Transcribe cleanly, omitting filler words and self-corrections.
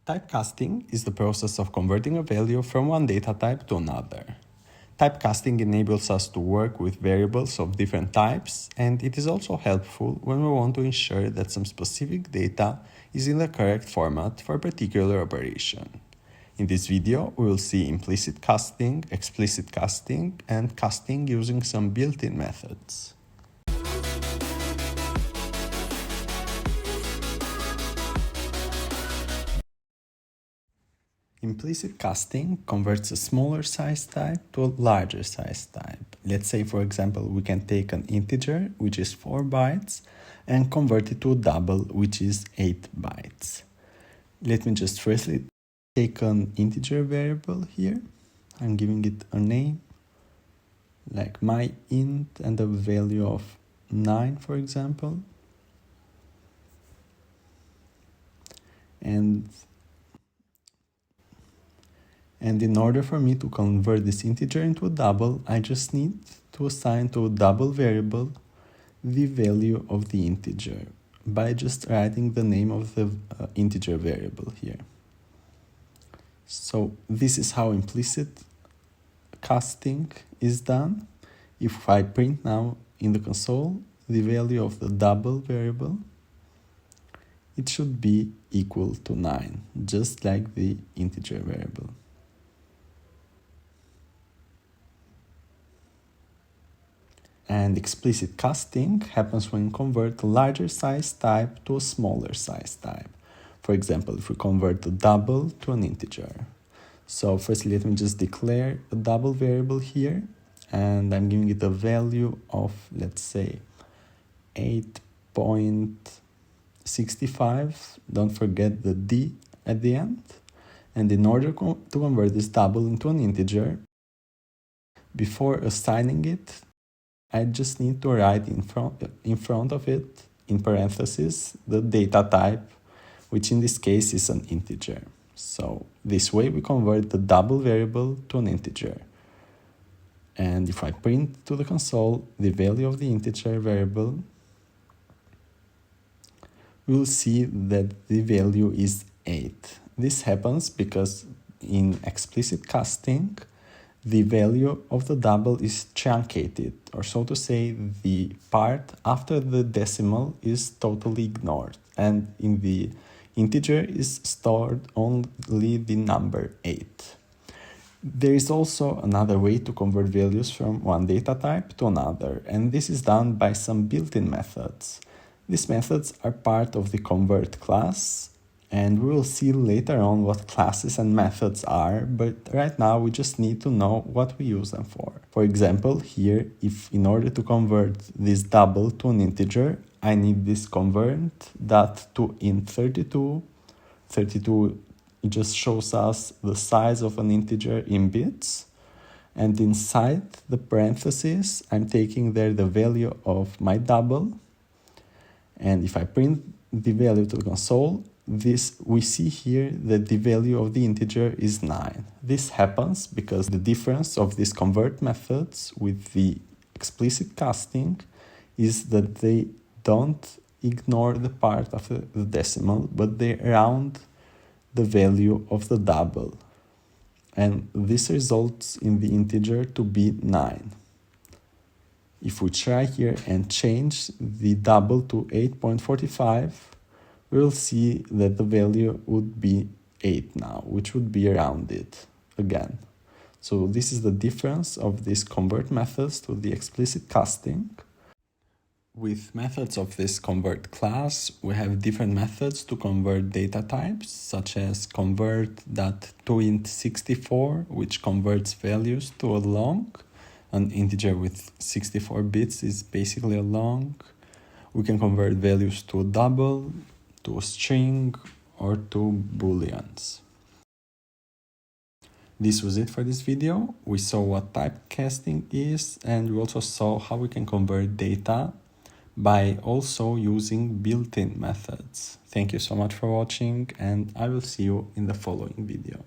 Typecasting is the process of converting a value from one data type to another. Typecasting enables us to work with variables of different types, and it is also helpful when we want to ensure that some specific data is in the correct format for a particular operation. In this video, we will see implicit casting, explicit casting, and casting using some built-in methods. Implicit casting converts a smaller size type to a larger size type. Let's say, for example, we can take an integer, which is 4 bytes, and convert it to a double, which is 8 bytes. Let me just firstly take an integer variable here. I'm giving it a name, like my int, and a value of 9, for example. And in order for me to convert this integer into a double, I just need to assign to a double variable the value of the integer by just writing the name of the integer variable here. So this is how implicit casting is done. If I print now in the console the value of the double variable, it should be equal to 9, just like the integer variable. And explicit casting happens when we convert a larger size type to a smaller size type. For example, if we convert a double to an integer. So firstly, let me just declare a double variable here, and I'm giving it a value of, let's say, 8.65. Don't forget the D at the end. And in order to convert this double into an integer, before assigning it, I just need to write in front of it, in parentheses, the data type, which in this case is an integer. So this way we convert the double variable to an integer. And if I print to the console the value of the integer variable, we'll see that the value is 8. This happens because in explicit casting, the value of the double is truncated, or so to say, the part after the decimal is totally ignored, and in the integer is stored only the number 8. There is also another way to convert values from one data type to another, and this is done by some built-in methods. These methods are part of the convert class, and we will see later on what classes and methods are, but right now we just need to know what we use them for. For example, here, if in order to convert this double to an integer, I need this convert that to int 32. 32 just shows us the size of an integer in bits, and inside the parentheses, I'm taking there the value of my double, and if I print the value to the console, we see here that the value of the integer is 9. This happens because the difference of these convert methods with the explicit casting is that they don't ignore the part of the decimal, but they round the value of the double. And this results in the integer to be 9. If we try here and change the double to 8.45, we'll see that the value would be 8 now, which would be rounded again. So this is the difference of these convert methods to the explicit casting. With methods of this convert class, we have different methods to convert data types, such as convert.toInt64, which converts values to a long. An integer with 64 bits is basically a long. We can convert values to a double, to a string, or to booleans. This was it for this video. We saw what typecasting is, and we also saw how we can convert data by also using built-in methods. Thank you so much for watching, and I will see you in the following video.